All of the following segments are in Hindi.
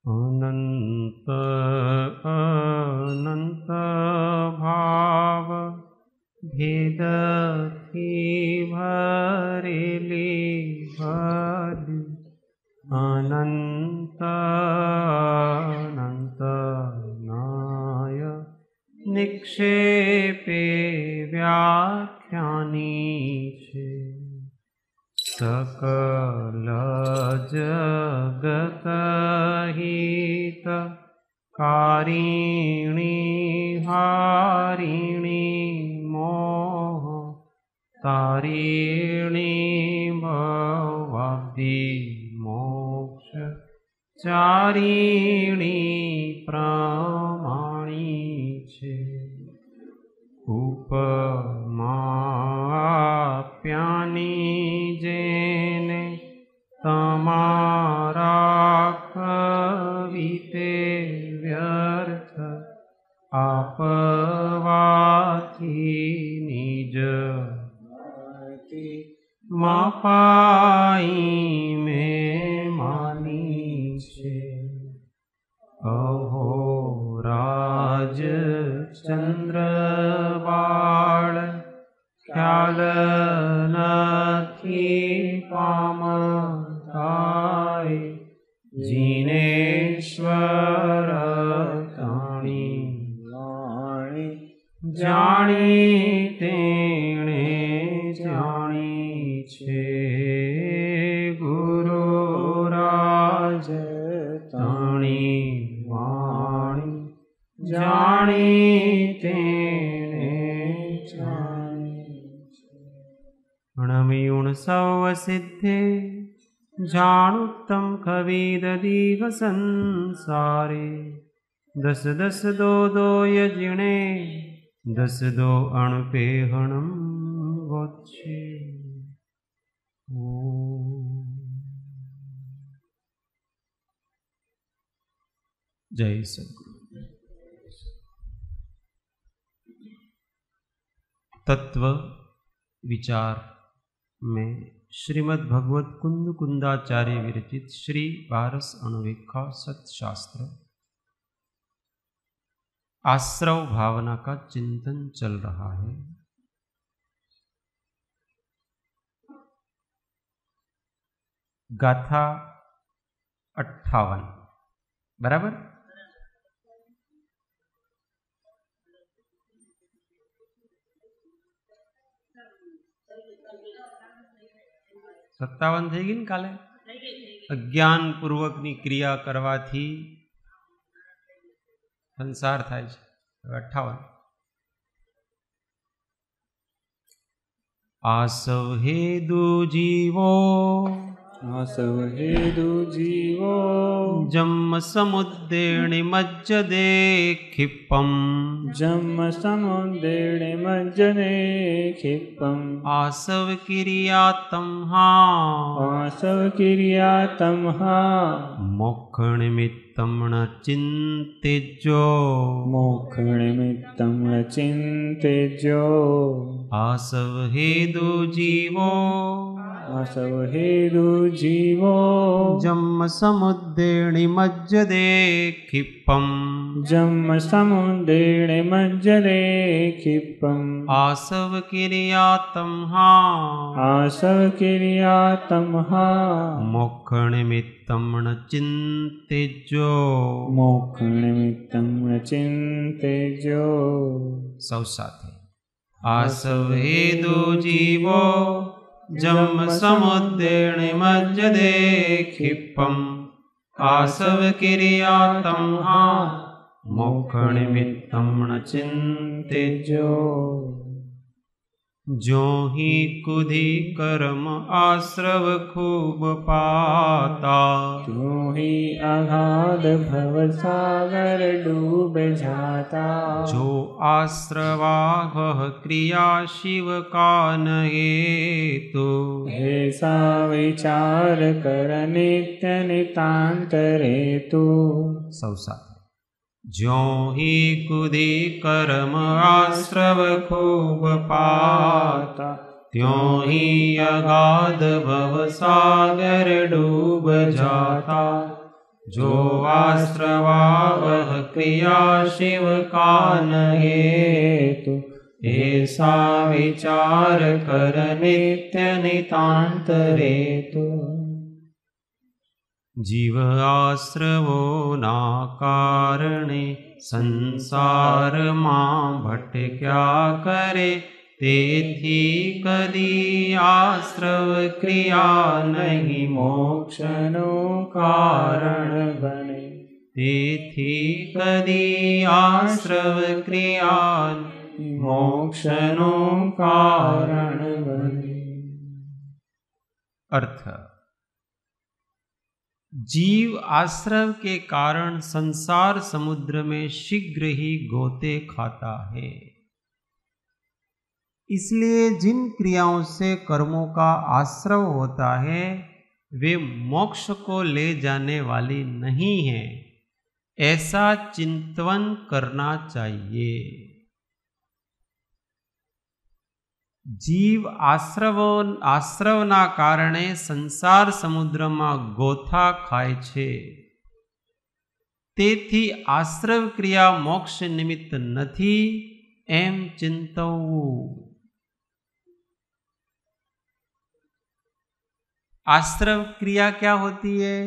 अनंत अनंत भाव भेद थी भरेली भरी अनंत अनंत नाय निक्षेपे व्याख्यानी छे सकल जगत हित कारिणी हारिणी मोह तारिणी भवाब्धि मोक्ष चारिणी प्रमाणी छे उपमाप्यानी जेने तमारा कविते व्यर्थ आपवाथी निज मापाई में मानी छे अहो राज चंद्रबाळ ख्याल नथी पामताय जिनेश्वर ताणी जाणी तेणे जाणी छे गुरु राज ताणी वाणी जाणी तेणे अणमयूण सव सिद्धे जानुत्तम कविददीघ संसारे दस दस दो दो यजिणे दस दो अणुपेहणम वोच्छे जय सद्गुरु। तत्व विचार में श्रीमद् भगवत कुंद कुंदाचार्य विरचित श्री पारस अणुवीक्षा सत्शास्त्र आश्रव भावना का चिंतन चल रहा है। गाथा 58 बराबर। सत्तावन थी गई ने काले अज्ञान पूर्वकनी क्रिया करवाथी संसार थाय छे। 58 आसव हेदु जीवो आसव हेदु जीवो जम्म समुद्रेणि मज्जदे क्षिपम् जम्म समुद्रेणि मज्जदे क्षिपम् आसव किरियातं हा आसव किरियातं हा मोक्षनिमित्तं न चिन्तेज्यो मोक्षनिमित्तं न चिन्तेज्यो आसव हेदु जीवो आसव हेदु जीवो जम्म समुद्रेणि मज्जदे क्षिपम् जम्म समुद्रेणि मज्जदे क्षिपम् आसव किरियातं हा आसव किरियातं हा मोक्षनिमित्तं न चिन्तेज्यो मोक्षनिमित्तं न चिन्तेज्यो। सौ साथे आसव हेदु जीवो जम्म समुद्रेणि मज्जदे क्षिपम् आसव किरियातं हा मोक्षनिमित्तं न चिन्तेज्यो जो ही कुधी कर्म आश्रव खूब पाता जो ही अगाध भव सागर डूब जाता जो आश्रवाह क्रिया शिव का हेतु ऐसा विचार कर नित्य नितांत रेतु। सौ साथ ज्यों ही कुदी कर्म आश्रव खूब पाता, त्यों ही अगाध भव सागर डूब जाता। जो आश्रवावह क्रिया शिव का न हेतु, ऐसा विचार कर नित्य नितांत रेतु। जीव आश्रवो ना कारणे, संसार मां भटक्या करे। तेथी कदी आश्रव क्रिया नहीं, मोक्षनो कारण बने। तेथी कदी आश्रव क्रिया मोक्षनो कारण बने। अर्थ, जीव आश्रव के कारण संसार समुद्र में शीघ्र ही गोते खाता है। इसलिए जिन क्रियाओं से कर्मों का आश्रव होता है वे मोक्ष को ले जाने वाली नहीं है, ऐसा चिंतन करना चाहिए। जीव आश्रवना कारणे संसार समुद्રમાં ગોથા ખાય છે, તેથી આશ્રવ ક્રિયા મોક્ષ નિમિત્ત નથી એમ ચિંતવવું। आश्रव क्रिया क्या होती है?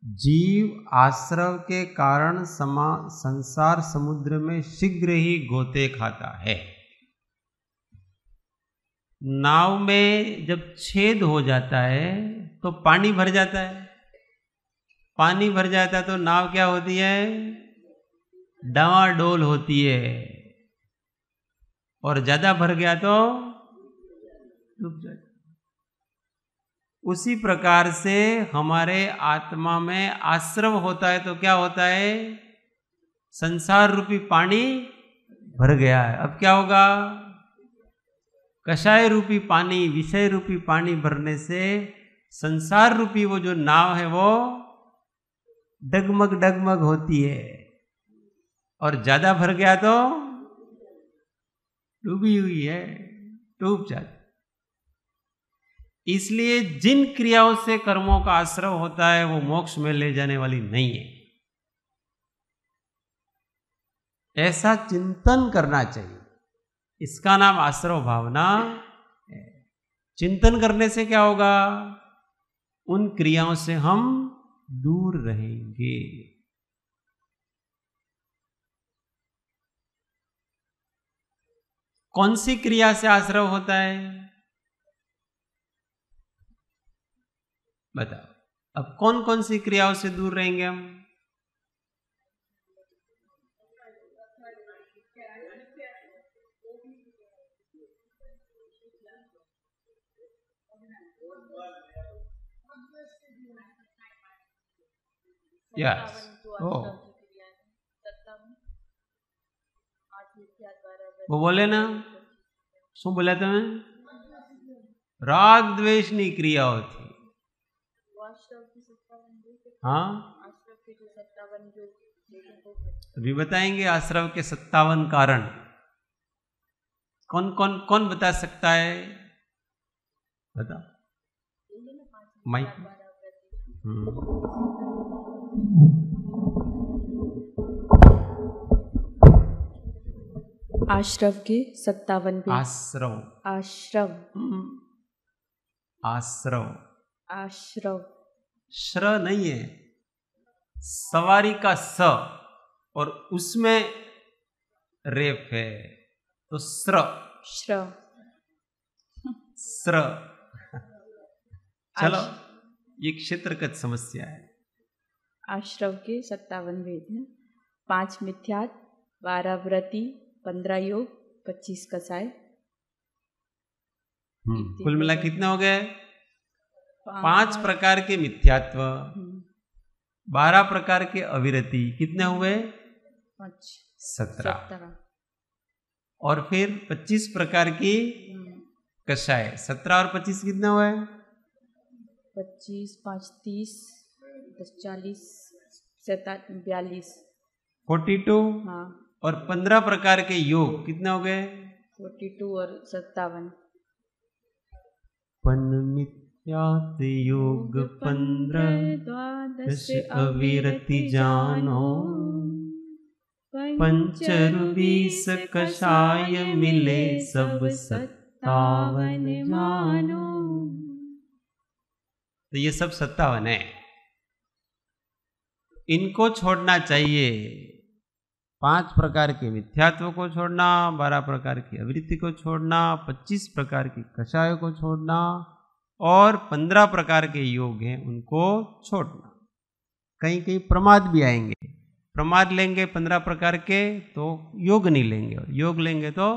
जीव आश्रव के कारण संसार समुद्र में शीघ्र ही गोते खाता है। नाव में जब छेद हो जाता है तो पानी भर जाता है। पानी भर जाता है तो नाव क्या होती है? डावाडोल होती है। और ज्यादा भर गया तो डूब जाता। उसी प्रकार से हमारे आत्मा में आश्रव होता है तो क्या होता है? संसार रूपी पानी भर गया है। अब क्या होगा? कषाय रूपी पानी, विषय रूपी पानी भरने से संसार रूपी वो जो नाव है वो डगमग डगमग होती है। और ज्यादा भर गया तो डूबी हुई है, डूब जाती। इसलिए जिन क्रियाओं से कर्मों का आश्रव होता है वो मोक्ष में ले जाने वाली नहीं है, ऐसा चिंतन करना चाहिए। इसका नाम आश्रव भावना है। चिंतन करने से क्या होगा? उन क्रियाओं से हम दूर रहेंगे। कौन सी क्रिया से आश्रव होता है? बताओ। अब कौन कौन सी क्रियाओं से दूर रहेंगे हम? यस। ओ वो बोले ना, શું બોલ્યા તમે? રાગ દ્વેષની ક્રિયાઓ थी। हाँ, अभी बताएंगे आश्रव के 57 कारण। कौन कौन कौन बता सकता है? बता माइक। आश्रव के 57 भी। आश्रव आश्रव आश्रव आश्रव श्र नहीं है, सवारी का स और उसमें रेफ है तो स्र श्र स्र। चलो, ये क्षेत्रगत समस्या है। आश्रव के 57 वेद हैं। 5 मिथ्यात्व, 12 व्रति, 15 योग, 25 कसाय। कुल मिला कितने हो गए? 5 प्रकार के मिथ्यात्व, 12 प्रकार के अविरति, कितने हुए? 17। और फिर 25 प्रकार की कषाय। 17 और 25 कितने हुए? 25, 5, 30, 40, 42। 42 हाँ, और 15 प्रकार के योग कितने हो गए? 42 और 57। पन्मिथ्यात योग 15 दश अविरति जानो, पंचरु 20 कषाय मिले सब 57 जानो। तो ये सब 57 है, इनको छोड़ना चाहिए। 5 प्रकार के मिथ्यात्व को छोड़ना, 12 प्रकार की अवृत्ति को छोड़ना, 25 प्रकार की कषाय को छोड़ना और 15 प्रकार के योग हैं उनको छोड़ना। कहीं कहीं प्रमाद भी आएंगे, प्रमाद लेंगे 15 प्रकार के तो योग नहीं लेंगे, और योग लेंगे तो,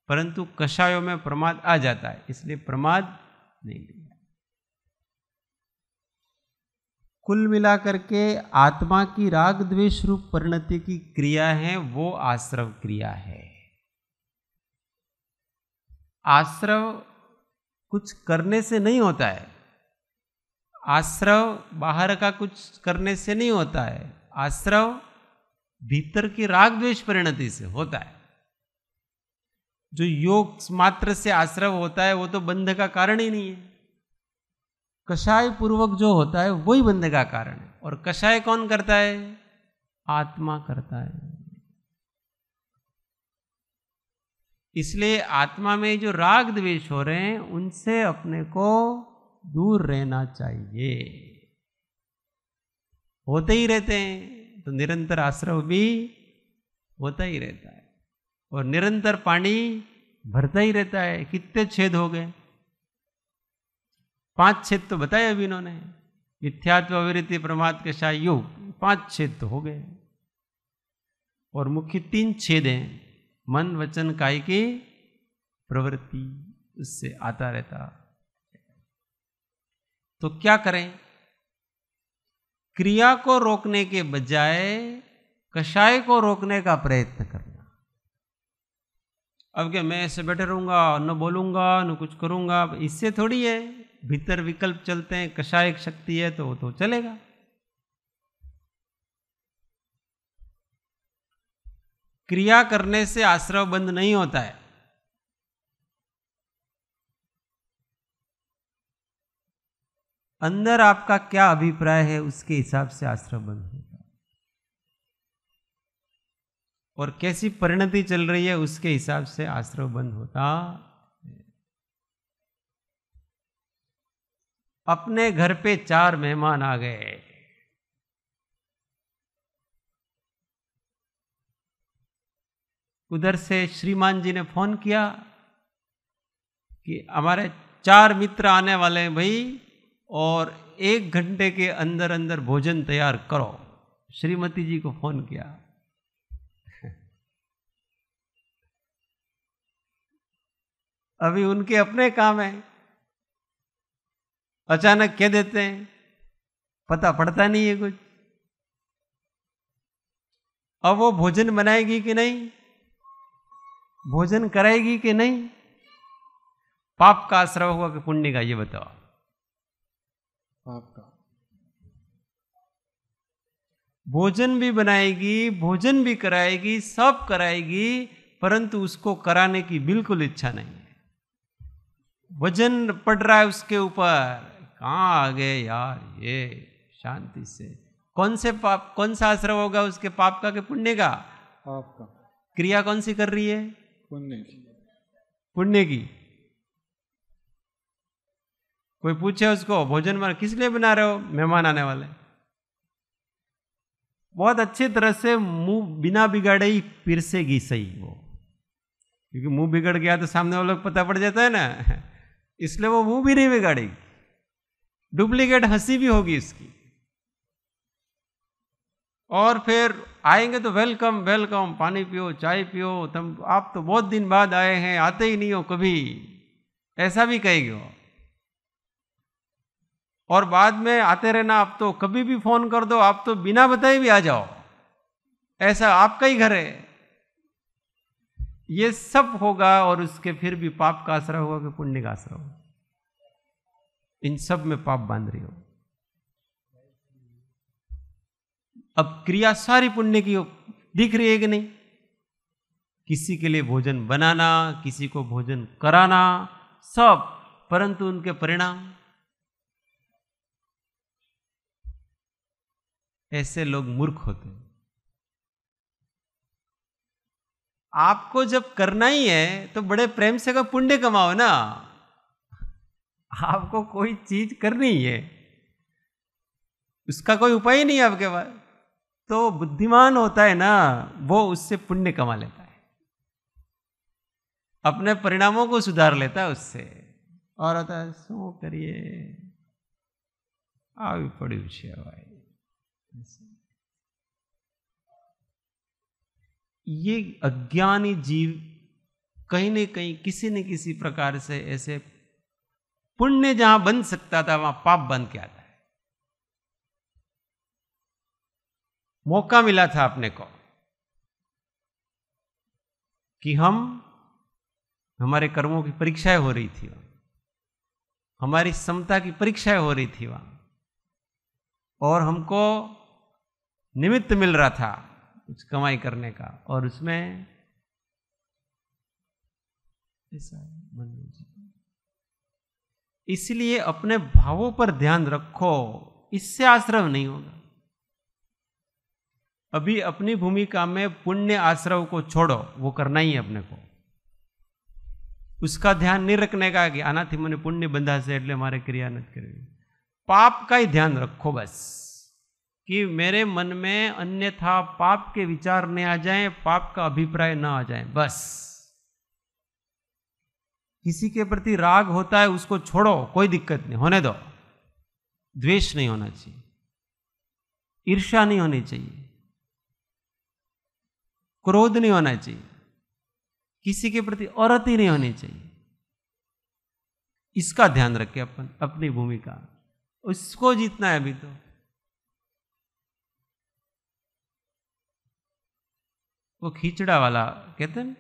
परंतु कषायों में प्रमाद आ जाता है, इसलिए प्रमाद नहीं लेंगे। कुल मिलाकर के आत्मा की राग द्वेष रूप परिणति की क्रिया है वो आश्रव क्रिया है। आश्रव कुछ करने से नहीं होता है, आश्रव बाहर का कुछ करने से नहीं होता है, आश्रव भीतर की राग द्वेष परिणति से होता है। जो योग मात्र से आश्रव होता है वो तो बंध का कारण ही नहीं है। कषाय पूर्वक जो होता है वही बंध का कारण है, और कषाय कौन करता है? आत्मा करता है। इसलिए आत्मा में जो राग द्वेष हो रहे हैं उनसे अपने को दूर रहना चाहिए। होते ही रहते हैं तो निरंतर आश्रव भी होता ही रहता है, और निरंतर पानी भरता ही रहता है। कितने छेद हो गए? 5 छेद तो बताए अभी इन्होंने, मिथ्यात्व अविरति प्रमाद कषाय योग, 5 छेद तो हो गए, और मुख्य 3 छेद हैं, मन वचन काय की प्रवृत्ति, उससे आता रहता। तो क्या करें? क्रिया को रोकने के बजाय कषाय को रोकने का प्रयत्न करना। अब क्या मैं ऐसे बैठे रहूंगा, न बोलूंगा, न कुछ करूंगा, इससे थोड़ी है। भीतर विकल्प चलते हैं, कषाय शक्ति है तो चलेगा। क्रिया करने से आश्रव बंद नहीं होता है। अंदर आपका क्या अभिप्राय है उसके हिसाब से आश्रव बंद होता है, और कैसी परिणति चल रही है उसके हिसाब से आश्रव बंद होता। अपने घर पे 4 मेहमान आ गए, उधर से श्रीमान जी ने फोन किया कि हमारे 4 मित्र आने वाले हैं भाई, और 1 घंटे के अंदर अंदर भोजन तैयार करो। श्रीमती जी को फोन किया। अभी उनके अपने काम है, अचानक कह देते हैं, पता पड़ता नहीं है कुछ। अब वो भोजन बनाएगी कि नहीं, भोजन कराएगी कि नहीं, पाप का आश्रव होगा कि पुण्य का, ये बताओ। पाप का। भोजन भी बनाएगी, भोजन भी कराएगी, सब कराएगी, परंतु उसको कराने की बिल्कुल इच्छा नहीं है। वजन पड़ रहा है उसके ऊपर, कहां आ गए यार ये, शांति से। कौन से पाप, कौन सा आश्रव होगा उसके, पाप का कि पुण्य का? पाप का। क्रिया कौन सी कर रही है? पुण्य की। पुण्य की। कोई पूछे उसको भोजन बना किस लिए बना रहे हो? मेहमान आने वाले। बहुत अच्छी तरह से मुंह बिना बिगाड़े ही पिरसेगी सही वो, क्योंकि मुंह बिगड़ गया तो सामने वालों को पता पड़ जाता है ना, इसलिए वो मुंह भी नहीं बिगाड़ेगी। डुप्लीकेट हंसी भी होगी इसकी, और फिर आएंगे तो वेलकम वेलकम, पानी पियो, चाय पियो, तुम आप तो बहुत दिन बाद आए हैं, आते ही नहीं हो कभी, ऐसा भी कहेगी वो। और बाद में आते रहना, आप तो कभी भी फोन कर दो, आप तो बिना बताए भी आ जाओ, ऐसा आपका ही घर है। ये सब होगा, और उसके फिर भी पाप का आश्रय होगा कि पुण्य का आश्रय होगा? इन सब में पाप बांध रही हो। अब क्रिया सारी पुण्य की दिख रही है कि नहीं? किसी के लिए भोजन बनाना, किसी को भोजन कराना, सब, परंतु उनके परिणाम, ऐसे लोग मूर्ख होते हैं। आपको जब करना ही है तो बड़े प्रेम से का पुण्य कमाओ ना। आपको कोई चीज करनी है, उसका कोई उपाय ही नहीं है आपके पास, तो बुद्धिमान होता है ना, वो उससे पुण्य कमा लेता है, अपने परिणामों को सुधार लेता है उससे, और होता है सो करिए આવી પડ્યું છે भाई। ये अज्ञानी जीव कहीं न कहीं किसी न किसी प्रकार से ऐसे पुण्य जहां बन सकता था वहां पाप बन के आता है। मौका मिला था अपने को कि हमारे कर्मों की परीक्षाएं हो रही थी वहां, हमारी समता की परीक्षाएं हो रही थी वहां, और हमको निमित्त मिल रहा था कुछ कमाई करने का, और उसमें ऐसा मन में जी। इसलिए अपने भावों पर ध्यान रखो, इससे आश्रव नहीं होगा। अभी अपनी भूमिका में पुण्य आश्रव को छोड़ो, वो करना ही है अपने को, उसका ध्यान नहीं रखने का कि आना थी मैंने पुण्य बंधा से એટલે मारे क्रिया नहीं करवी। पाप का ही ध्यान रखो बस, कि मेरे मन में अन्यथा पाप के विचार नहीं आ जाएं, पाप का अभिप्राय ना आ जाए, बस। किसी के प्रति राग होता है उसको छोड़ो, कोई दिक्कत नहीं, होने दो। द्वेष नहीं होना चाहिए, ईर्ष्या नहीं होनी चाहिए, क्रोध नहीं होना चाहिए, किसी के प्रति औरती नहीं होनी चाहिए। इसका ध्यान रखें अपन, अपनी भूमिका, उसको जीतना है। अभी तो वो खींचड़ा वाला कहते हैं,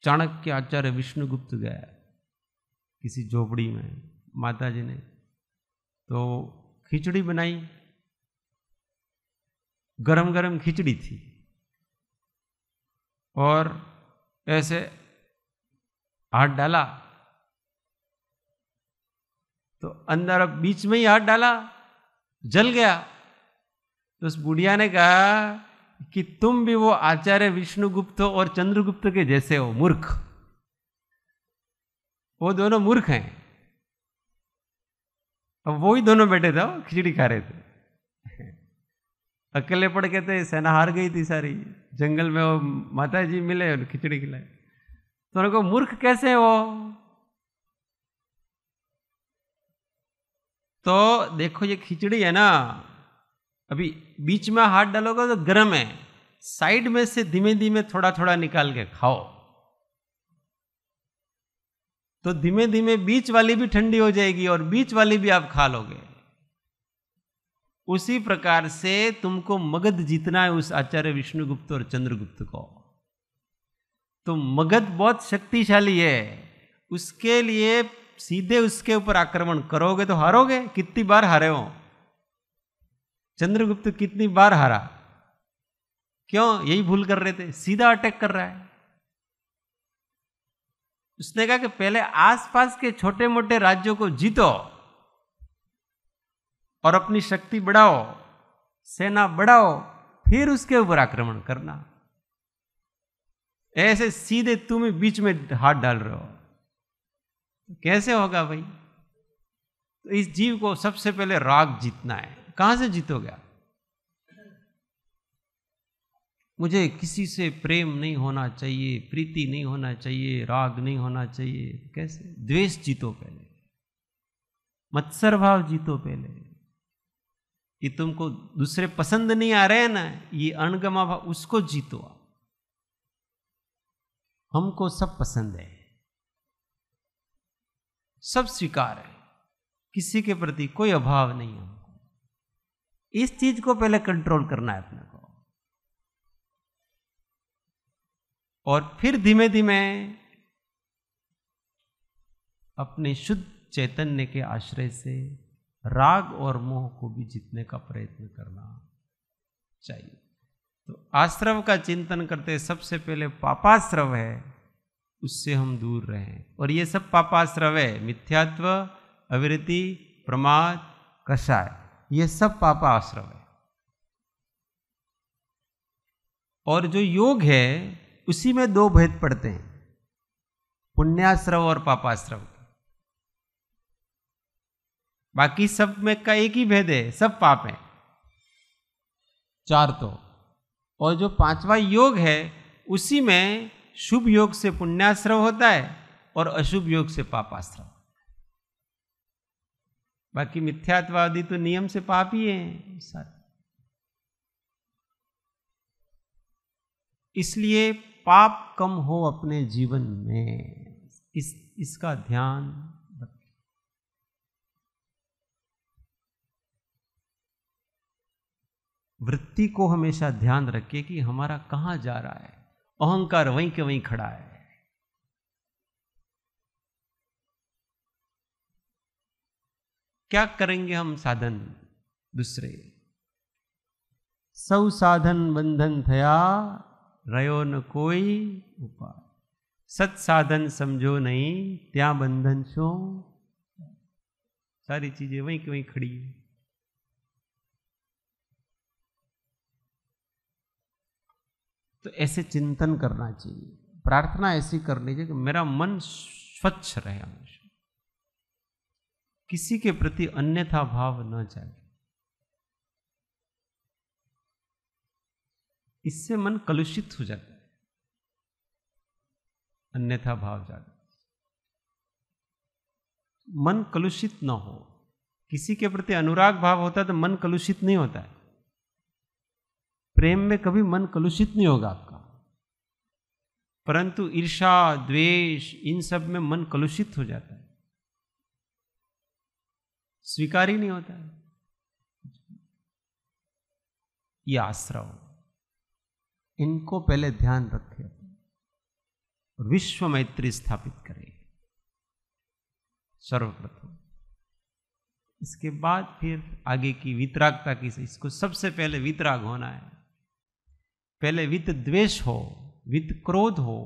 चाणक्य आचार्य विष्णुगुप्त गया किसी झोपड़ी में, माता जी ने तो खिचड़ी बनाई, गरम गरम खिचड़ी थी, और ऐसे हाथ डाला तो अंदर बीच में ही हाथ डाला, जल गया। तो उस बुढ़िया ने कहा कि तुम भी वो आचार्य विष्णुगुप्त और चंद्रगुप्त के जैसे हो, मूर्ख। वो दोनों मूर्ख हैं। अब वो ही दोनों बैठे थे, खिचड़ी खा रहे थे, अकेले पड़ के थे, सेना हार गई थी सारी, जंगल में वो माता जी मिले और खिचड़ी खिलाए। तो उनको मूर्ख कैसे हो? तो देखो ये खिचड़ी है ना, अभी बीच में हाथ डालोगे तो गर्म है, साइड में से धीमे धीमे थोड़ा थोड़ा निकाल के खाओ, तो धीमे धीमे बीच वाली भी ठंडी हो जाएगी और बीच वाली भी आप खा लोगे। उसी प्रकार से तुमको मगध जीतना है उस आचार्य विष्णुगुप्त और चंद्रगुप्त को। तो मगध बहुत शक्तिशाली है, उसके लिए सीधे उसके ऊपर आक्रमण करोगे तो हारोगे। कितनी बार हारे हो? चंद्रगुप्त कितनी बार हारा? क्यों? यही भूल कर रहे थे, सीधा अटैक कर रहा है। उसने कहा कि पहले आसपास के छोटे मोटे राज्यों को जीतो और अपनी शक्ति बढ़ाओ, सेना बढ़ाओ, फिर उसके ऊपर आक्रमण करना। ऐसे सीधे तुम ही बीच में हाथ डाल रहे हो, कैसे होगा भाई? तो इस जीव को सबसे पहले राग जीतना है। कहां से जीतोगे? मुझे किसी से प्रेम नहीं होना चाहिए, प्रीति नहीं होना चाहिए, राग नहीं होना चाहिए। कैसे? द्वेष जीतो पहले, मत्सर भाव जीतो पहले। ये तुमको दूसरे पसंद नहीं आ रहे हैं ना, ये अणगमा भाव, उसको जीतो। हमको सब पसंद है, सब स्वीकार है, किसी के प्रति कोई अभाव नहीं है। हमको इस चीज को पहले कंट्रोल करना है अपने को, और फिर धीमे धीमे अपने शुद्ध चैतन्य के आश्रय से राग और मोह को भी जीतने का प्रयत्न करना चाहिए। तो आश्रव का चिंतन करते सबसे पहले पापाश्रव है, उससे हम दूर रहें। और ये सब पापाश्रव है, मिथ्यात्व, अविरति, प्रमाद, कषाय, ये सब पापाश्रव है। और जो योग है उसी में दो भेद पड़ते हैं, पुण्याश्रव और पापाश्रव। बाकी सब में का एक ही भेद है, सब पाप है, चार तो। और जो पांचवा योग है उसी में शुभ योग से पुण्याश्रव होता है और अशुभ योग से पापाश्रव। बाकी मिथ्यात्वादी तो नियम से पाप ही है सारे। इसलिए पाप कम हो अपने जीवन में, इसका ध्यान रखें। वृत्ति को हमेशा ध्यान रखिए कि हमारा कहां जा रहा है। अहंकार वहीं के वहीं खड़ा है। क्या करेंगे हम साधन दूसरे? सौ साधन बंधन थया, रयो न कोई उपाय। सत साधन समझो नहीं, त्या बंधन शो। सारी चीजें वहीं की वहीं खड़ी है। तो ऐसे चिंतन करना चाहिए, प्रार्थना ऐसी करनी चाहिए कि मेरा मन स्वच्छ रहे हमेशा, किसी के प्रति अन्यथा भाव न जागे। इससे मन कलुषित हो जाता है, अन्यथा भाव जागे। मन कलुषित न हो। किसी के प्रति अनुराग भाव होता है तो मन कलुषित नहीं होता है। प्रेम में कभी मन कलुषित नहीं होगा आपका, परंतु ईर्ष्या, द्वेष, इन सब में मन कलुषित हो जाता है, स्वीकार ही नहीं होता है। ये आश्रव, इनको पहले ध्यान रखें, विश्व मैत्री स्थापित करें सर्वप्रथम। इसके बाद फिर आगे की वितरागता की, इसको सबसे पहले वितराग होना है। पहले वित द्वेष हो, वित क्रोध हो,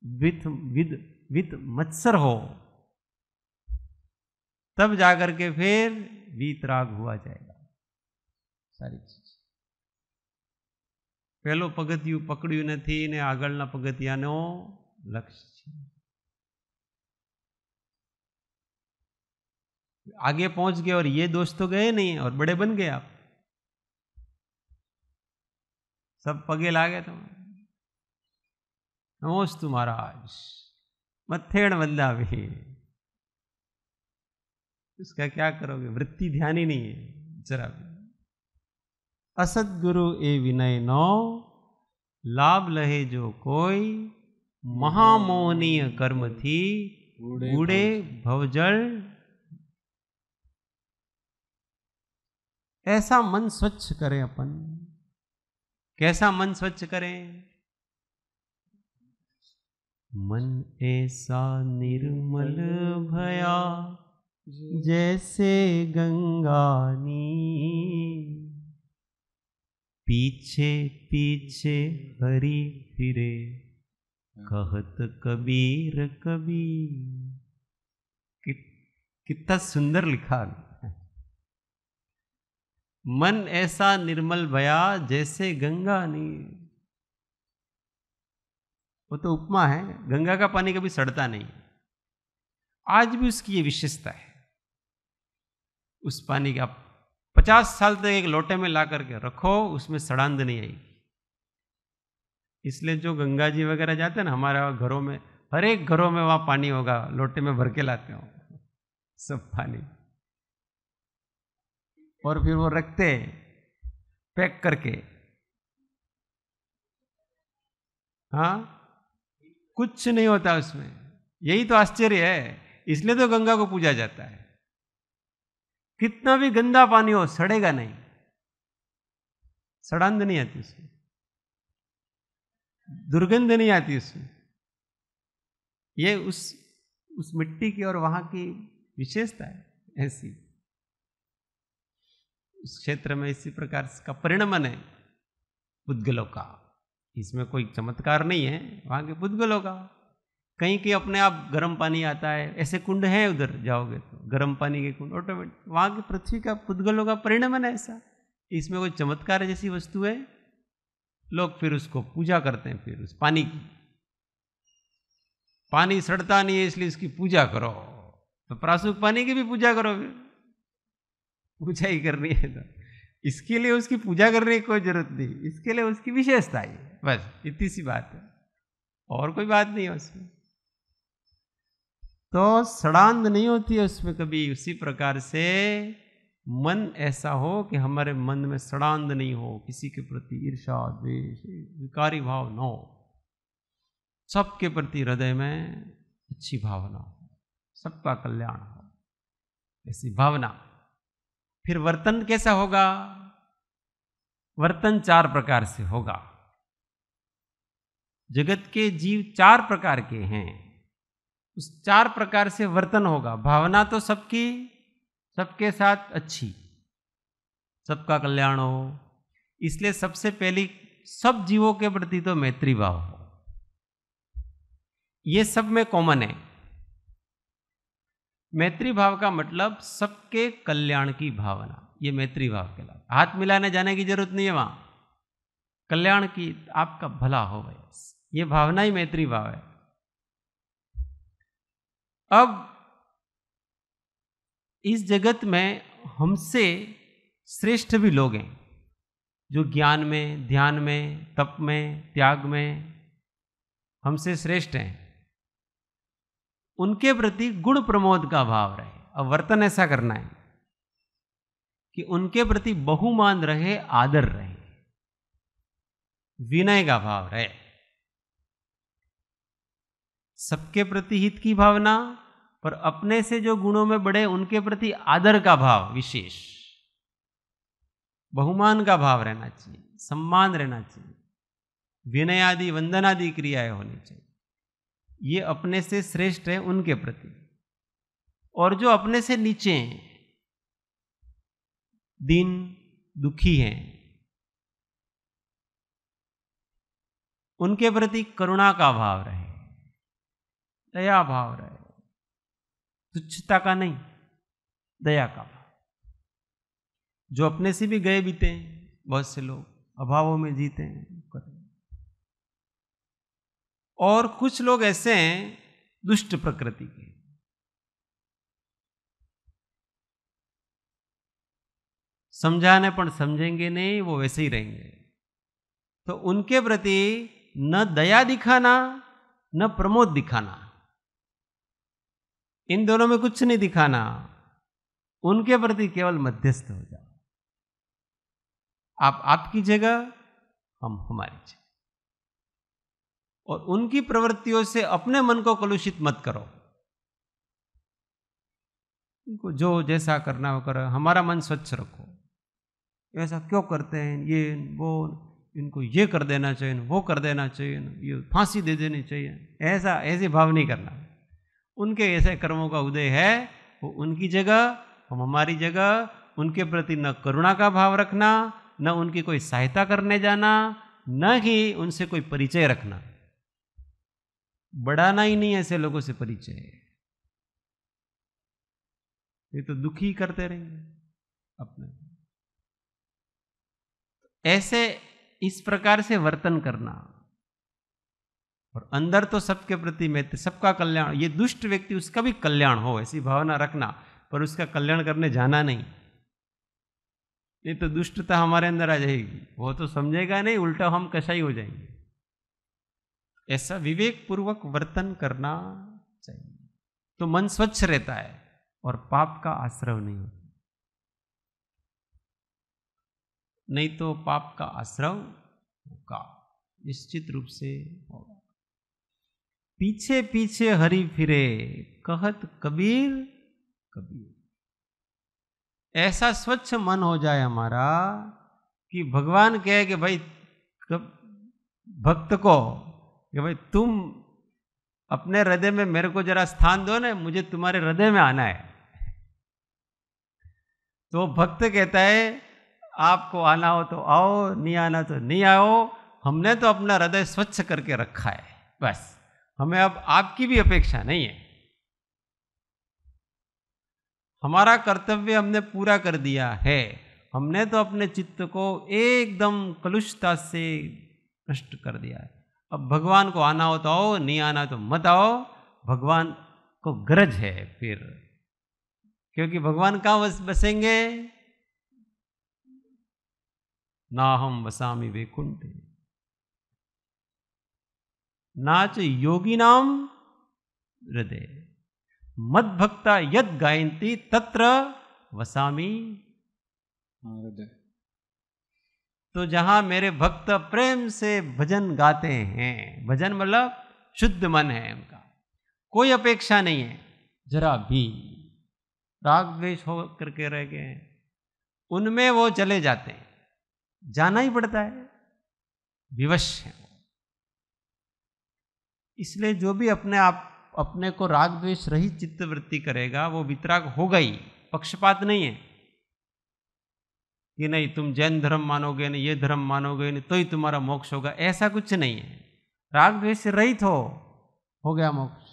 वित मत्सर हो, तब जाकर के फिर वितराग हुआ जाएगा सारी चीज। पहलो पगथिયું पकड़્યું નથી ને આગળના પગથિયાનો લક્ષ્ય છે। आगे पहुंच गए और ये दोस्त तो गए नहीं और बड़े बन गए आप, सब पगे लागे। तो नमोस्तु महाराज, मथेड़ वंदावी। उसका क्या करोगे? वृत्ति ध्यान ही नहीं है जरा भी। असदगुरु ए विनय नो, लाभ लहे जो कोई। महामोहनीय कर्म थी, बूढ़े भवजल। ऐसा मन स्वच्छ करें अपन। कैसा मन स्वच्छ करें? मन ऐसा निर्मल भया, जैसे गंगा नीर। पीछे पीछे हरि फिरे, कहत कबीर कबीर। कितना सुंदर लिखा। मन ऐसा निर्मल भया जैसे गंगा नीर। वो तो उपमा है, गंगा का पानी कभी सड़ता नहीं। आज भी उसकी ये विशेषता है। उस पानी का 50 साल तक एक लोटे में ला करके रखो, उसमें सड़ांध नहीं आएगी। इसलिए जो गंगा जी वगैरह जाते हैं ना, हमारे घरों में, हर एक घरों में वहां पानी होगा, लोटे में भर के लाते हो सब पानी, और फिर वो रखते पैक करके। हाँ, कुछ नहीं होता उसमें। यही तो आश्चर्य है, इसलिए तो गंगा को पूजा जाता है। कितना भी गंदा पानी हो, सड़ेगा नहीं, सड़ांध नहीं आती उसमें, दुर्गंध नहीं आती उसमें। ये उस मिट्टी की और वहां की विशेषता है ऐसी। उस क्षेत्र में इसी प्रकार का परिणमन है पुद्गलों का। इसमें कोई चमत्कार नहीं है, वहाँ के पुद्गलों का। कहीं के अपने आप गर्म पानी आता है, ऐसे कुंड हैं उधर जाओगे तो गर्म पानी के कुंड ऑटोमेटिक, वहाँ की पृथ्वी का पुद्गलों का परिणमन है ऐसा। इसमें कोई चमत्कार जैसी वस्तु है? लोग फिर उसको पूजा करते हैं, फिर उस पानी की। पानी सड़ता नहीं है इसलिए इसकी पूजा करो, तो प्रासूक पानी की भी पूजा करो, फिर पूजा ही करनी है तो इसके लिए उसकी पूजा करने की कोई जरूरत नहीं, इसके लिए उसकी विशेषता है, बस इतनी सी बात है, और कोई बात नहीं है उसमें। तो सड़ांध नहीं होती है उसमें कभी। उसी प्रकार से मन ऐसा हो कि हमारे मन में सड़ांध नहीं हो, किसी के प्रति ईर्ष्या द्वेष विकारी भाव न हो, सबके प्रति हृदय में अच्छी भावना हो, सबका कल्याण हो, ऐसी भावना। फिर वर्तन कैसा होगा? वर्तन 4 प्रकार से होगा। जगत के जीव 4 प्रकार के हैं, उस 4 प्रकार से वर्तन होगा। भावना तो सबकी, सबके साथ अच्छी, सबका कल्याण हो, इसलिए सबसे पहली सब जीवों के प्रति तो मैत्री भाव हो, ये सब में कॉमन है। मैत्री भाव का मतलब सबके कल्याण की भावना, ये मैत्री भाव कहलाता। हाथ मिलाने जाने की जरूरत नहीं है वहां, कल्याण की, आपका भला हो बस, ये भावना ही मैत्री भाव है। अब इस जगत में हमसे श्रेष्ठ भी लोग हैं, जो ज्ञान में, ध्यान में, तप में, त्याग में हमसे श्रेष्ठ हैं। उनके प्रति गुण प्रमोद का भाव रहे। अब वर्तन ऐसा करना है कि उनके प्रति बहुमान रहे, आदर रहे, विनय का भाव रहे, सबके प्रति हित की भावना, पर अपने से जो गुणों में बड़े उनके प्रति आदर का भाव विशेष, बहुमान का भाव रहना चाहिए, सम्मान रहना चाहिए, विनय आदि वंदन आदि क्रियाएं होनी चाहिए। ये अपने से श्रेष्ठ है उनके प्रति। और जो अपने से नीचे हैं, दीन दुखी हैं, उनके प्रति करुणा का भाव रहे, दया भाव रहे, तुच्छता का नहीं, दया का भाव। जो अपने से भी गए बीते हैं, बहुत से लोग अभावों में जीते हैं, और कुछ लोग ऐसे हैं दुष्ट प्रकृति के, समझाने पर समझेंगे नहीं, वो वैसे ही रहेंगे। तो उनके प्रति न दया दिखाना न प्रमोद दिखाना, इन दोनों में कुछ नहीं दिखाना, उनके प्रति केवल मध्यस्थ हो जाओ। आप आपकी जगह, हम हमारी जगह, और उनकी प्रवृत्तियों से अपने मन को कलुषित मत करो। उनको जो जैसा करना हो करो, हमारा मन स्वच्छ रखो। ऐसा क्यों करते हैं ये वो, इनको ये कर देना चाहिए, वो कर देना चाहिए, ये फांसी दे देनी चाहिए, ऐसे भाव नहीं करना। उनके ऐसे कर्मों का उदय है, वो उनकी जगह, हम हमारी जगह। उनके प्रति न करुणा का भाव रखना, न उनकी कोई सहायता करने जाना, न ही उनसे कोई परिचय रखना। बढ़ाना ही नहीं ऐसे लोगों से परिचय, ये तो दुखी करते रहेंगे अपने। ऐसे इस प्रकार से वर्तन करना, और अंदर तो सबके प्रति मैत्री, सबका कल्याण, ये दुष्ट व्यक्ति उसका भी कल्याण हो ऐसी भावना रखना, पर उसका कल्याण करने जाना नहीं। ये तो दुष्टता हमारे अंदर आ जाएगी, वो तो समझेगा नहीं, उल्टा हम कसाई हो जाएंगे। ऐसा विवेक पूर्वक वर्तन करना चाहिए, तो मन स्वच्छ रहता है और पाप का आश्रय नहीं होता। नहीं तो पाप का आश्रय होगा, निश्चित रूप से होगा। पीछे पीछे हरि फिरे, कहत कबीर कबीर। ऐसा स्वच्छ मन हो जाए हमारा कि भगवान कहे कि भाई भक्त को कि भाई तुम अपने हृदय में मेरे को जरा स्थान दो ना, मुझे तुम्हारे हृदय में आना है। तो भक्त कहता है आपको आना हो तो आओ, नहीं आना तो नहीं आओ। हमने तो अपना हृदय स्वच्छ करके रखा है, बस हमें अब आपकी भी अपेक्षा नहीं है। हमारा कर्तव्य हमने पूरा कर दिया है। हमने तो अपने चित्त को एकदम कलुषता से नष्ट कर दिया है। अब भगवान को आना हो तो आओ, नहीं आना तो मत आओ। भगवान को गरज है फिर, क्योंकि भगवान कहाँ बसेंगे? ना हम वसामि वैकुंठे नाच योगी नाम हृदय मद भक्ता यद गायन्ति तत्र वसामि हृदय। तो जहां मेरे भक्त प्रेम से भजन गाते हैं, भजन मतलब शुद्ध मन है उनका, कोई अपेक्षा नहीं है जरा भी, राग द्वेष हो करके रह गए हैं, उनमें वो चले जाते हैं। जाना ही पड़ता है, विवश है। इसलिए जो भी अपने को राग द्वेष रहित चित्त वृत्ति करेगा वो वितराग होगा ही। पक्षपात नहीं है कि नहीं तुम जैन धर्म मानोगे, नहीं ये धर्म मानोगे, नहीं तो ही तुम्हारा मोक्ष होगा, ऐसा कुछ नहीं है। राग द्वेष से रहित हो गया मोक्ष।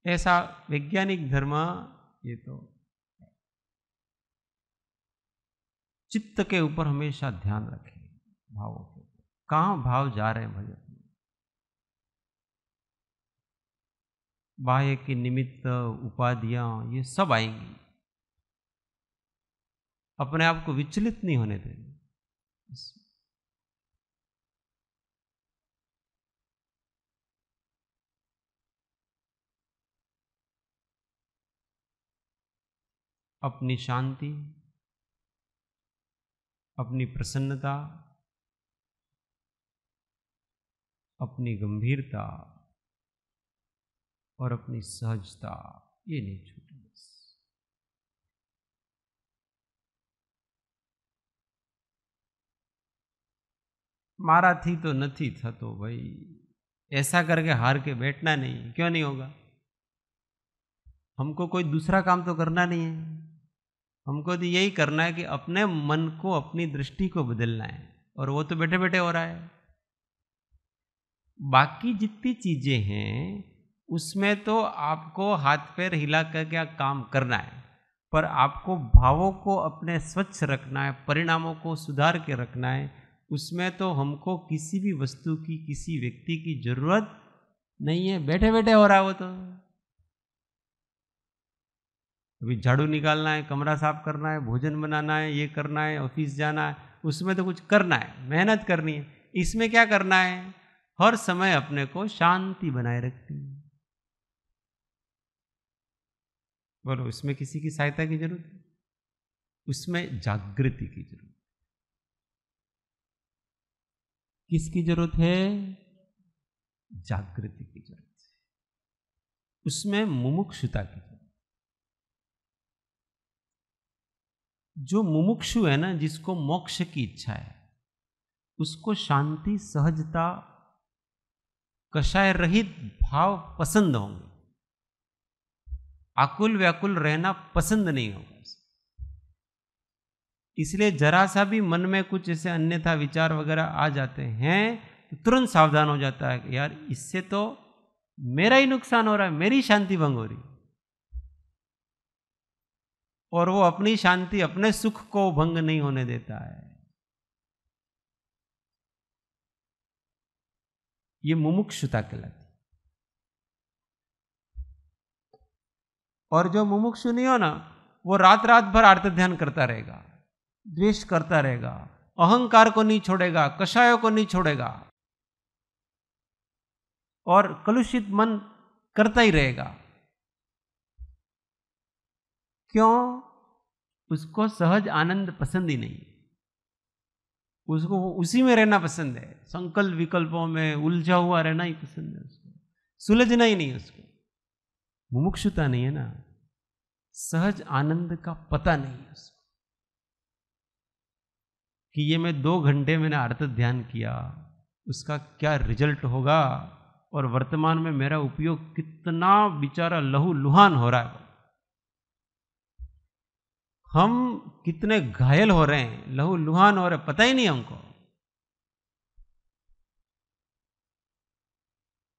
ऐसा वैज्ञानिक धर्म ये तो चित्त के ऊपर हमेशा ध्यान रखें, भावों के ऊपर कहाँ भाव जा रहे हैं भजन। बाह्य के निमित्त उपाधियां ये सब आएंगी, अपने आप को विचलित नहीं होने देना। अपनी शांति, अपनी प्रसन्नता, अपनी गंभीरता और अपनी सहजता ये नहीं छूटे। बस मारा थी तो नहीं था तो भाई ऐसा करके हार के बैठना नहीं। क्यों नहीं होगा? हमको कोई दूसरा काम तो करना नहीं है, हमको तो यही करना है कि अपने मन को, अपनी दृष्टि को बदलना है, और वो तो बैठे बैठे हो रहा है। बाकी जितनी चीजें हैं उसमें तो आपको हाथ पैर हिला कर क्या काम करना है, पर आपको भावों को अपने स्वच्छ रखना है, परिणामों को सुधार के रखना है। उसमें तो हमको किसी भी वस्तु की, किसी व्यक्ति की जरूरत नहीं है, बैठे बैठे हो रहा है वो तो। अभी झाड़ू निकालना है, कमरा साफ करना है, भोजन बनाना है, ये करना है, ऑफिस जाना है, उसमें तो कुछ करना है, मेहनत करनी है। इसमें क्या करना है? हर समय अपने को शांति बनाए रखती है। बोलो, उसमें किसी की सहायता की जरूरत है? उसमें जागृति की जरूरत। किसकी जरूरत है? जागृति की जरूरत है। उसमें मुमुक्षुता की जरूरत। जो मुमुक्षु है ना, जिसको मोक्ष की इच्छा है, उसको शांति, सहजता, कषाय रहित भाव पसंद होंगे। आकुल व्याकुल रहना पसंद नहीं होगा। इसलिए जरा सा भी मन में कुछ ऐसे अन्यथा विचार वगैरह आ जाते हैं तो तुरंत सावधान हो जाता है कि यार इससे तो मेरा ही नुकसान हो रहा है, मेरी शांति भंग हो रही। और वो अपनी शांति, अपने सुख को भंग नहीं होने देता है। ये मुमुक्षुता कहलाती। और जो मुमुक्षु नहीं हो ना, वो रात रात भर आर्त ध्यान करता रहेगा, द्वेष करता रहेगा, अहंकार को नहीं छोड़ेगा, कषायों को नहीं छोड़ेगा, और कलुषित मन करता ही रहेगा। क्यों? उसको सहज आनंद पसंद ही नहीं, उसको उसी में रहना पसंद है। संकल्प विकल्पों में उलझा हुआ रहना ही पसंद है उसको, सुलझना ही नहीं उसको। मुमुक्षुता नहीं है ना, सहज आनंद का पता नहीं है उसको कि ये मैं 2 घंटे मैंने आर्त ध्यान किया, उसका क्या रिजल्ट होगा, और वर्तमान में मेरा उपयोग कितना बेचारा लहू लुहान हो रहा है। हम कितने घायल हो रहे हैं, लहू लुहान हो रहे, पता ही नहीं हमको।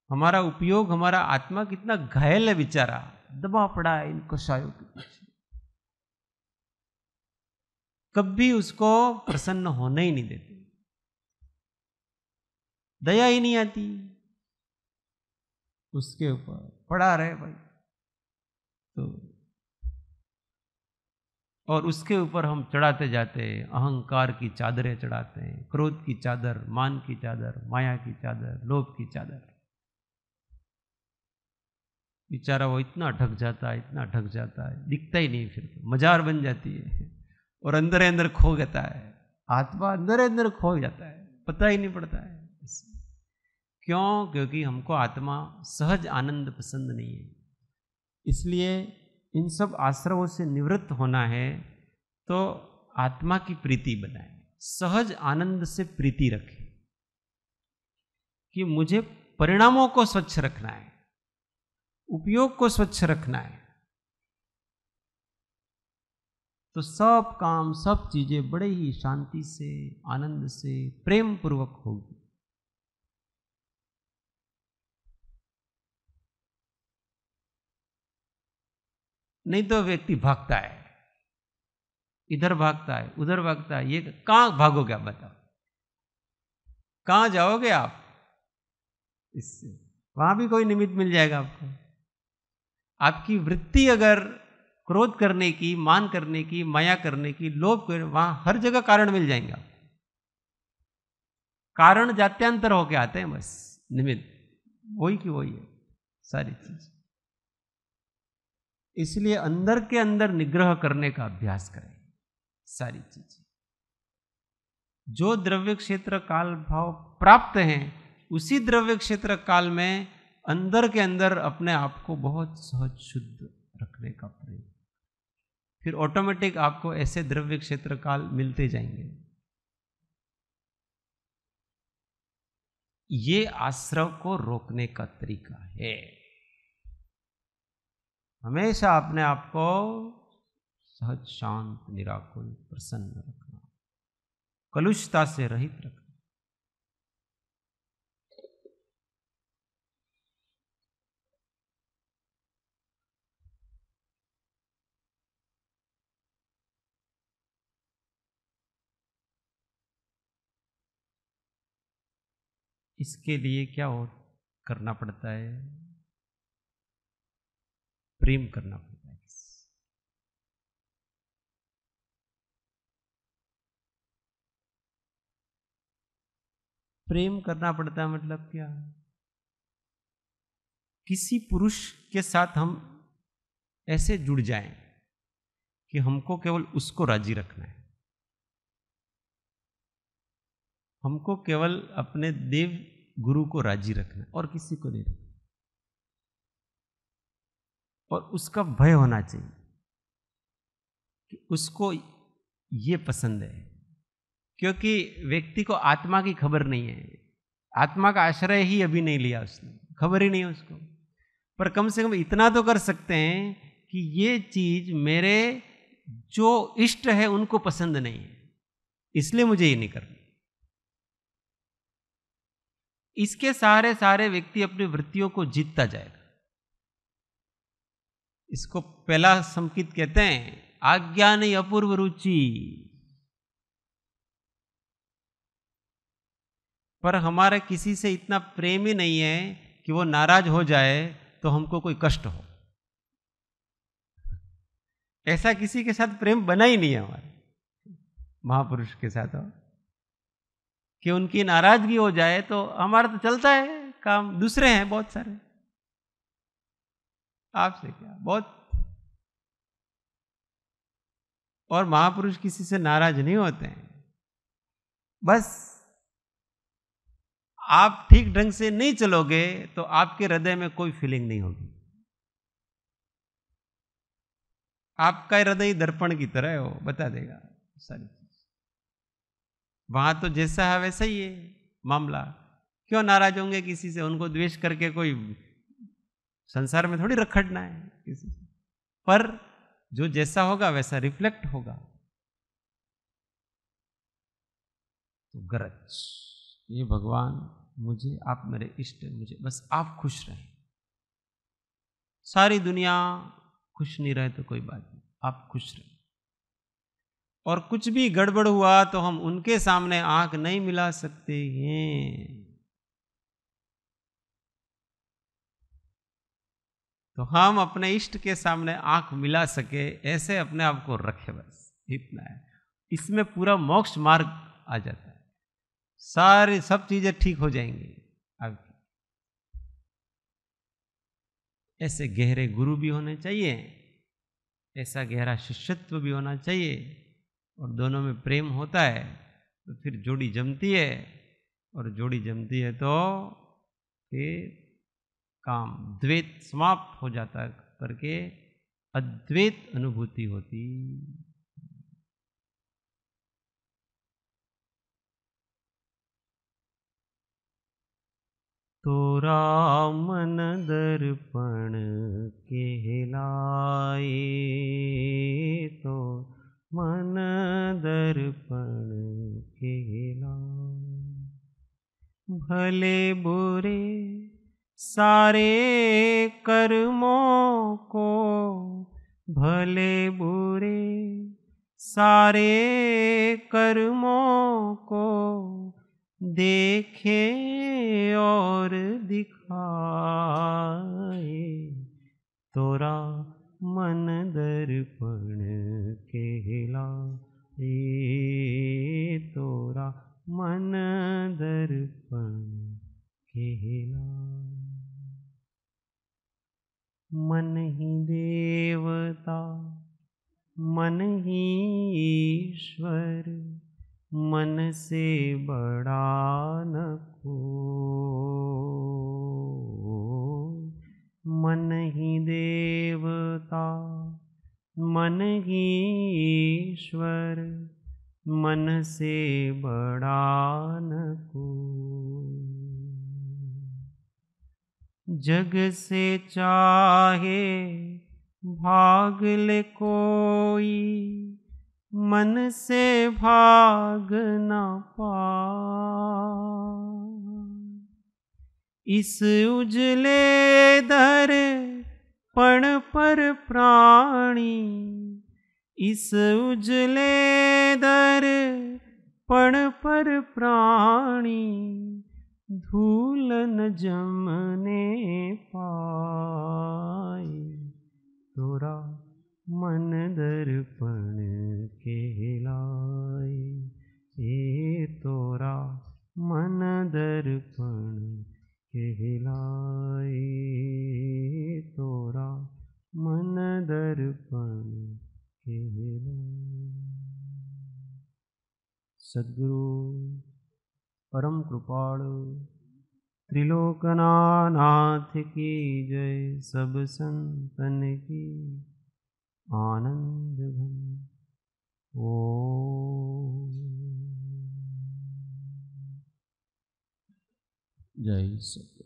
हमारा उपयोग, हमारा आत्मा कितना घायल है बेचारा, दबा पड़ा है इन कषायों के पीछे। कभी उसको प्रसन्न होने ही नहीं देते, दया ही नहीं आती उसके ऊपर, पड़ा रहे भाई। तो और उसके ऊपर हम चढ़ाते जाते हैं, अहंकार की चादरें चढ़ाते हैं, क्रोध की चादर, मान की चादर, माया की चादर, लोभ की चादर। बेचारा वो इतना ढक जाता है, इतना ढक जाता है, दिखता ही नहीं, फिर मजार बन जाती है और अंदर अंदर खो जाता है, आत्मा अंदर अंदर खो जाता है, पता ही नहीं पड़ता है। क्यों? क्योंकि हमको आत्मा सहज आनंद पसंद नहीं है। इसलिए इन सब आश्रवों से निवृत्त होना है तो आत्मा की प्रीति बनाए, सहज आनंद से प्रीति रखें कि मुझे परिणामों को स्वच्छ रखना है, उपयोग को स्वच्छ रखना है। तो सब काम, सब चीजें बड़े ही शांति से, आनंद से, प्रेम पूर्वक होगी। नहीं तो व्यक्ति भागता है, इधर भागता है, उधर भागता है। ये कहां भागोगे आप बताओ? कहां जाओगे आप इससे? वहां भी कोई निमित्त मिल जाएगा आपको। आपकी वृत्ति अगर क्रोध करने की, मान करने की, माया करने की, लोभ करने, वहां हर जगह कारण मिल जाएंगे आपको। कारण जात्यांतर होके आते हैं, बस निमित्त वही की वही है सारी चीज। इसलिए अंदर के अंदर निग्रह करने का अभ्यास करें सारी चीजें। जो द्रव्य क्षेत्र काल भाव प्राप्त हैं, उसी द्रव्य क्षेत्र काल में अंदर के अंदर अपने आप को बहुत सहज शुद्ध रखने का प्रयत्न, फिर ऑटोमेटिक आपको ऐसे द्रव्य क्षेत्र काल मिलते जाएंगे। ये आश्रव को रोकने का तरीका है। हमेशा अपने आप को सहज, शांत, निराकुल, प्रसन्न रखना, कलुषता से रहित रखना। इसके लिए क्या करना पड़ता है? प्रेम करना पड़ता है। प्रेम करना पड़ता है मतलब क्या? किसी पुरुष के साथ हम ऐसे जुड़ जाएं कि हमको केवल उसको राजी रखना है, हमको केवल अपने देव गुरु को राजी रखना है और किसी को नहीं रखना। और उसका भय होना चाहिए कि उसको ये पसंद है, क्योंकि व्यक्ति को आत्मा की खबर नहीं है, आत्मा का आश्रय ही अभी नहीं लिया उसने, खबर ही नहीं है उसको। पर कम से कम इतना तो कर सकते हैं कि ये चीज मेरे जो इष्ट है उनको पसंद नहीं है, इसलिए मुझे ये नहीं करना। इसके सारे व्यक्ति अपनी वृत्तियों को जीतता जाएगा। इसको पहला संकेत कहते हैं, आज्ञा नहीं अपूर्व रुचि। पर हमारा किसी से इतना प्रेम ही नहीं है कि वो नाराज हो जाए तो हमको कोई कष्ट हो। ऐसा किसी के साथ प्रेम बना ही नहीं है हमारे महापुरुष के साथ, हो कि उनकी नाराजगी हो जाए तो हमारा तो चलता है काम, दूसरे हैं बहुत सारे, आपसे क्या बहुत। और महापुरुष किसी से नाराज नहीं होते हैं, बस आप ठीक ढंग से नहीं चलोगे तो आपके हृदय में कोई फीलिंग नहीं होगी। आपका हृदय दर्पण की तरह है, वो बता देगा सारी चीज। वहां तो जैसा है वैसा ही है मामला। क्यों नाराज होंगे किसी से? उनको द्वेष करके कोई संसार में थोड़ी रखड़ना है किसी से। पर जो जैसा होगा वैसा रिफ्लेक्ट होगा। तो गरज, ये भगवान मुझे, आप मेरे इष्ट, मुझे बस आप खुश रहें। सारी दुनिया खुश नहीं रहे तो कोई बात नहीं, आप खुश रहें। और कुछ भी गड़बड़ हुआ तो हम उनके सामने आंख नहीं मिला सकते हैं। तो हम अपने इष्ट के सामने आंख मिला सके ऐसे अपने आप को रखे, बस इतना है। इसमें पूरा मोक्ष मार्ग आ जाता है, सारी सब चीजें ठीक हो जाएंगी आपकी। ऐसे गहरे गुरु भी होने चाहिए, ऐसा गहरा शिष्यत्व भी होना चाहिए, और दोनों में प्रेम होता है तो फिर जोड़ी जमती है, और जोड़ी जमती है तो फिर काम द्वैत समाप्त हो जाता है करके अद्वैत अनुभूति होती। तोरा मन दर्पण कहलाए, तो मन दर्पण कहलाए। भले बुरे सारे कर्मों को, भले बुरे सारे कर्मों को देखे और दिखाए। तोरा मन दर्पण कहलाए, तोरा मन दर्पण कहलाए। मन ही देवता मन ही ईश्वर, मन से बड़ा न कोई। मन ही देवता मन ही ईश्वर, मन से बड़ा न कोई। जग से चाहे भाग ले कोई, मन से भाग न पाए। इस उजले दर्पण पर प्राणी, इस उजले दर्पण पर प्राणी, धूल न जमने पाए। तोरा मन दर्पण कहलाए, ए तोरा मन दर्पण कहलाए, तोरा मन दर्पण कहलाए। सद्गुरु परम कृपाणु त्रिलोकनाथ की जय। सब संतन की आनंद घन ओम। जय सद्गुरु।